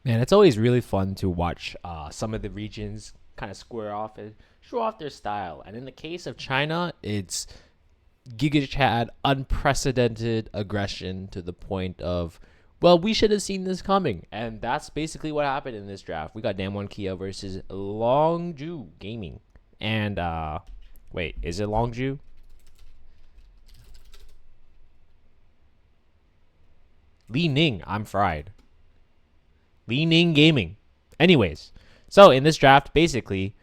Man, it's always really fun to watch some of the regions kind of square off and show off their style. And in the case of China, it's Giga Chad unprecedented aggression to the point of, well, we should have seen this coming. And that's basically what happened in this draft. We got Damwon Kia versus Longju Gaming. And wait, is it Longju? Li Ning, I'm fried. Li Ning Gaming. Anyways, so in this draft, basically,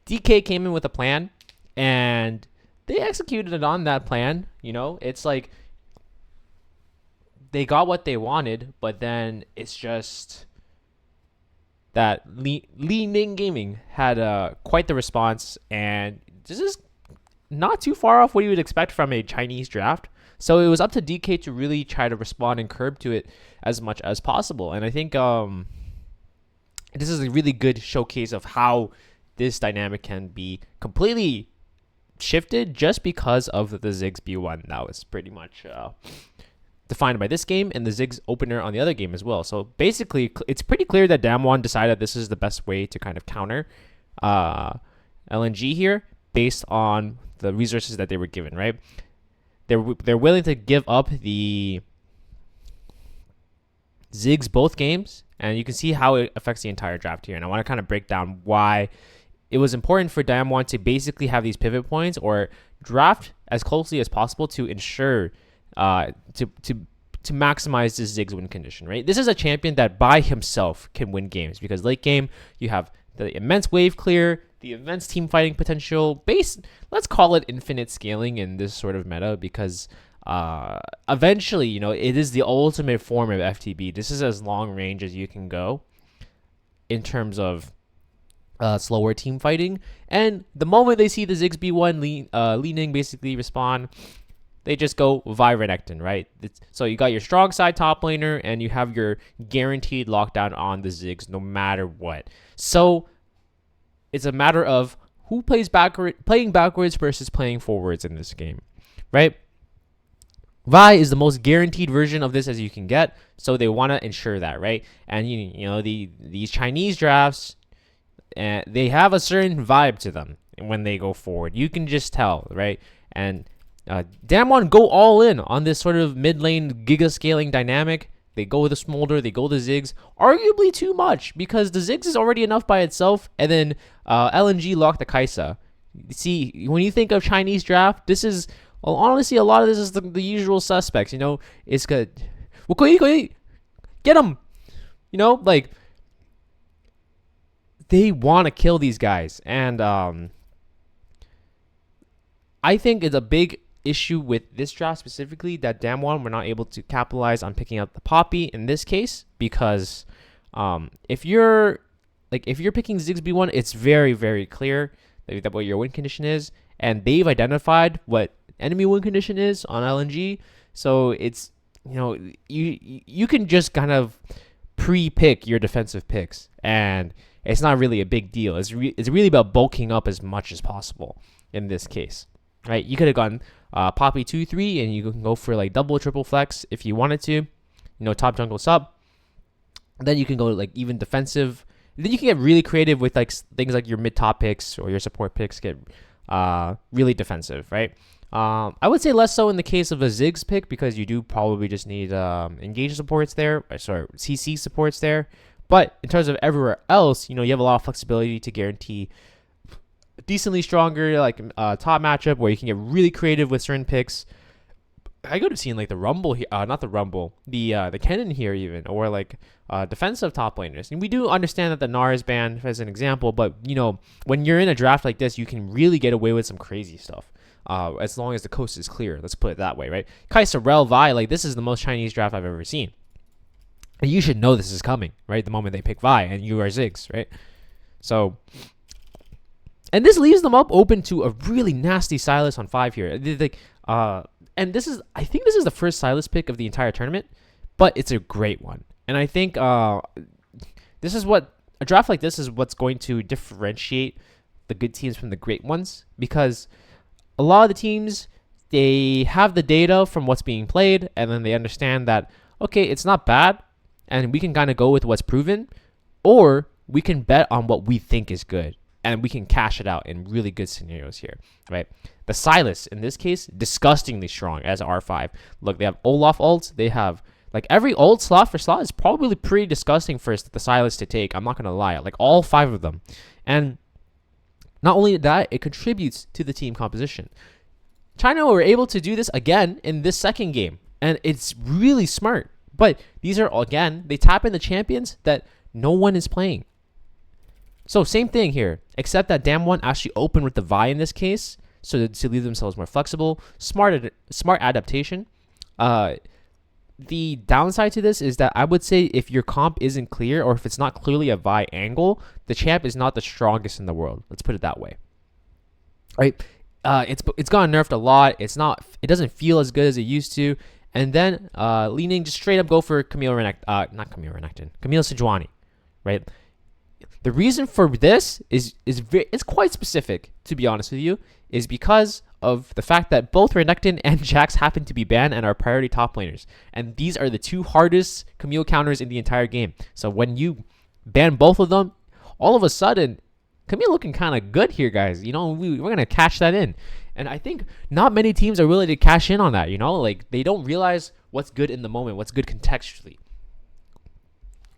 DK came in with a plan, and they executed on that plan. You know, it's like they got what they wanted, but then it's just that Li Ning Gaming had quite the response, and this is not too far off what you would expect from a Chinese draft. So it was up to DK to really try to respond and curb to it as much as possible. And I think this is a really good showcase of how this dynamic can be completely shifted just because of the Ziggs B1 that was pretty much defined by this game and the Ziggs opener on the other game as well. So basically, it's pretty clear that Damwon decided this is the best way to kind of counter LNG here based on the resources that they were given, right? They're willing to give up the Ziggs both games, and you can see how it affects the entire draft here. And I want to kind of break down why it was important for Damwon to basically have these pivot points or draft as closely as possible to ensure to maximize this Ziggs win condition, right? This is a champion that by himself can win games because late game you have the immense wave clear, the immense team fighting potential, let's call it infinite scaling in this sort of meta because eventually, you know, it is the ultimate form of FTB. This is as long range as you can go in terms of slower team fighting. And the moment they see the Ziggs B1 leaning basically respond, they just go Vi Renekton, right? So you got your strong side top laner, and you have your guaranteed lockdown on the Ziggs no matter what. So it's a matter of who playing backwards versus playing forwards in this game, right? Vi is the most guaranteed version of this as you can get, so they want to ensure that, right? And you know these Chinese drafts, they have a certain vibe to them when they go forward. You can just tell, right? And Damwon go all in on this sort of mid lane giga scaling dynamic. They go with the Smolder, they go the Ziggs, arguably too much because the Ziggs is already enough by itself, and then LNG lock the Kaisa. See, when you think of Chinese draft, this is, well, honestly, a lot of this is the usual suspects, you know, it's good. Get him! You know, like, they want to kill these guys, and I think it's a big issue with this draft specifically that Damwon were not able to capitalize on picking up the Poppy in this case because if you're picking Ziggs B1, it's very, very clear that what your win condition is, and they've identified what enemy win condition is on LNG. So it's, you know, you can just kind of pre-pick your defensive picks, and it's not really a big deal. It's really about bulking up as much as possible in this case, right? You could have gone Poppy 2-3, and you can go for like double, triple flex if you wanted to, you know, top jungle sub. Then you can go like even defensive. Then you can get really creative with like things like your mid-top picks or your support picks get really defensive, right? I would say less so in the case of a Ziggs pick because you do probably just need engage supports there, CC supports there. But in terms of everywhere else, you know, you have a lot of flexibility to guarantee decently stronger like top matchup where you can get really creative with certain picks. I could have seen like the Rumble here, not the Rumble, the Kennen here even, or like defensive top laners. And we do understand that the Gnar is banned as an example, but you know, when you're in a draft like this, you can really get away with some crazy stuff. As long as the coast is clear, let's put it that way, right? Kaisa, Rel, Vi, like this is the most Chinese draft I've ever seen. And you should know this is coming, right? The moment they pick Vi and you are Ziggs, right? So, and this leaves them up open to a really nasty Sylas on 5 here. And this is, I think this is the first Sylas pick of the entire tournament, but it's a great one. And I think this is what, a draft like this is what's going to differentiate the good teams from the great ones, because a lot of the teams, they have the data from what's being played, and then they understand that, okay, it's not bad, and we can kind of go with what's proven, or we can bet on what we think is good, and we can cash it out in really good scenarios here, right? The Silas, in this case, disgustingly strong as R5. Look, they have Olaf ults. They have, like, every ult slot for slot is probably pretty disgusting for the Silas to take. I'm not going to lie. Like, all 5 of them. And not only that, it contributes to the team composition. China were able to do this again in this second game, and it's really smart. But these are, again, they tap in the champions that no one is playing. So same thing here, except that Damwon actually opened with the Vi in this case, so to leave themselves more flexible. Smart adaptation. The downside to this is that I would say if your comp isn't clear, or if it's not clearly a Vi angle, the champ is not the strongest in the world. Let's put it that way. Right? It's gotten nerfed a lot. It doesn't feel as good as it used to. And then leaning just straight up go for Camille Sejuani, right? The reason for this is quite specific, to be honest with you, is because of the fact that both Renekton and Jax happen to be banned and are priority top laners. And these are the 2 hardest Camille counters in the entire game. So when you ban both of them, all of a sudden, Camille looking kind of good here, guys. You know, we're going to cash that in. And I think not many teams are willing to cash in on that, you know? Like, they don't realize what's good in the moment, what's good contextually.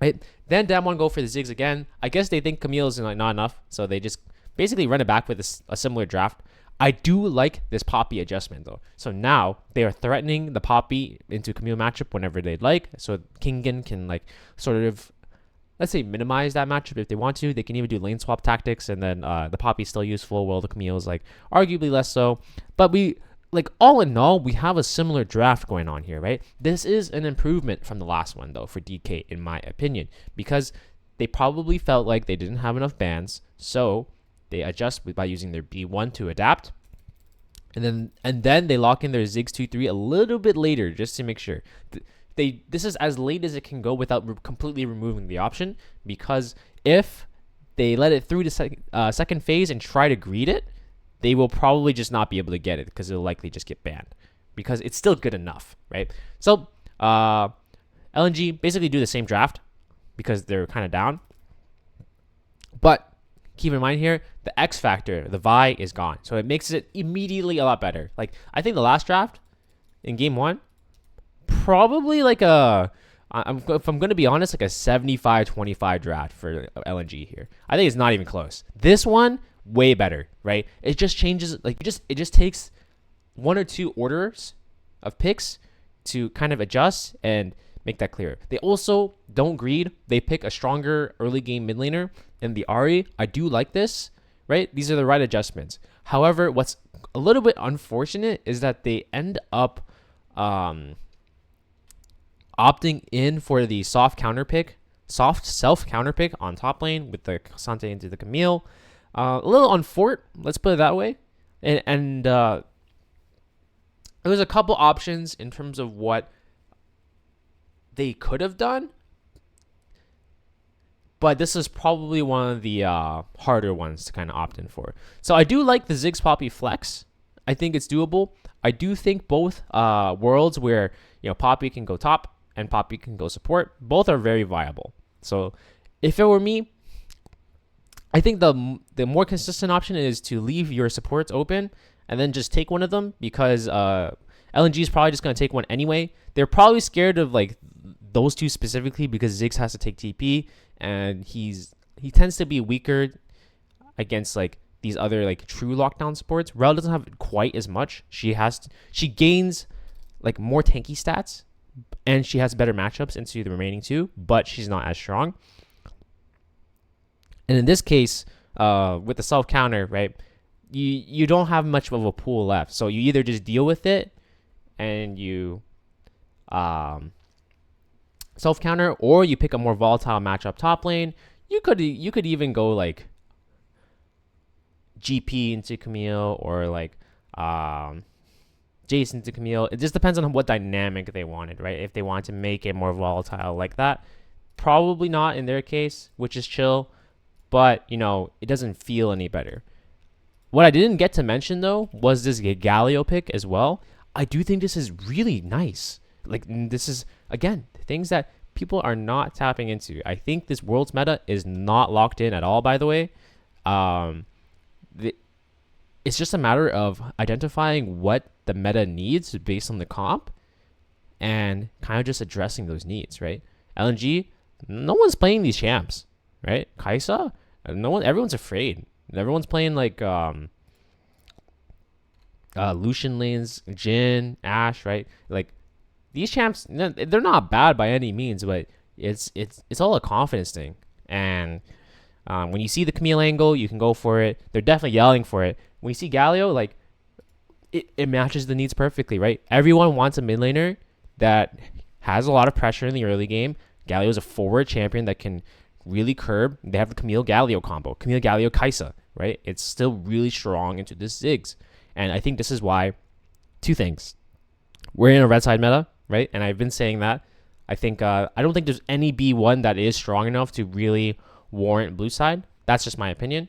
Right? Then Damwon go for the Ziggs again. I guess they think Camille is not enough, so they just basically run it back with a similar draft. I do like this Poppy adjustment, though. So now they are threatening the Poppy into Camille matchup whenever they'd like. So Kingen can, like, sort of, let's say, minimize that matchup if they want to. They can even do lane swap tactics, and then the Poppy's still useful, while the Camille is, like, arguably less so. But all in all, we have a similar draft going on here, right? This is an improvement from the last one, though, for DK, in my opinion, because they probably felt like they didn't have enough bans, so they adjust by using their B1 to adapt, and then they lock in their Ziggs 2-3 a little bit later just to make sure. This is as late as it can go without completely removing the option, because if they let it through the second phase and try to greed it, they will probably just not be able to get it because it'll likely just get banned, because it's still good enough, right? So LNG basically do the same draft because they're kind of down. But keep in mind here, the X factor, the Vi, is gone. So it makes it immediately a lot better. Like, I think the last draft in game 1, probably like if I'm going to be honest, like a 75-25 draft for LNG here. I think it's not even close. This one, way better, right? It just changes, like, it just takes 1 or 2 orders of picks to kind of adjust and make that clear. They also don't greed. They pick a stronger early game mid laner in the Ahri. I do like this, right? These are the right adjustments. However, what's a little bit unfortunate is that they end up opting in for the soft self counter pick on top lane with the Sante into the Camille. A little unfort, let's put it that way. And there was a couple options in terms of what they could have done, but this is probably one of the harder ones to kind of opt in for. So I do like the Ziggs Poppy flex. I think it's doable. I do think both worlds where, you know, Poppy can go top and Poppy can go support, both are very viable. So if it were me, I think the more consistent option is to leave your supports open and then just take one of them, because LNG is probably just going to take one anyway. They're probably scared of, like, those 2 specifically because Ziggs has to take TP, and he tends to be weaker against, like, these other, like, true lockdown supports. Rel doesn't have quite as much. She gains, like, more tanky stats, and she has better matchups into the remaining 2, but she's not as strong. And in this case, with the self counter, right, you don't have much of a pool left. So you either just deal with it and you self counter, or you pick a more volatile matchup top lane. You could even go like GP into Camille, or like Jason to Camille. It just depends on what dynamic they wanted, right? If they want to make it more volatile like that, probably not in their case, which is chill. But, you know, it doesn't feel any better. What I didn't get to mention, though, was this Galio pick as well. I do think this is really nice. Like, this is, again, things that people are not tapping into. I think this world's meta is not locked in at all, by the way. Um, it's just a matter of identifying what the meta needs based on the comp and kind of just addressing those needs, right? LNG, no one's playing these champs, right? Kaisa, everyone's afraid. Everyone's playing like Lucian lanes, Jin, Ashe, right? Like these champs, they're not bad by any means, but it's all a confidence thing. And when you see the Camille angle, you can go for it. They're definitely yelling for it. When you see Galio, like it matches the needs perfectly, right? Everyone wants a mid laner that has a lot of pressure in the early game. Galio is a forward champion that can really curb. They have the Camille Galio combo, Camille Galio Kaisa, right? It's still really strong into this Ziggs. And I think this is why, two things. We're in a red side meta, right? And I've been saying that. I think I don't think there's any B1 that is strong enough to really warrant blue side. That's just my opinion.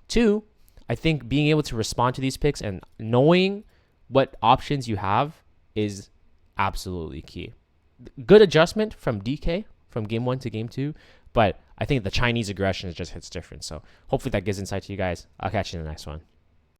Two, I think being able to respond to these picks and knowing what options you have is absolutely key. Good adjustment from DK from game 1 to game 2, but I think the Chinese aggression just hits different. So hopefully that gives insight to you guys. I'll catch you in the next one.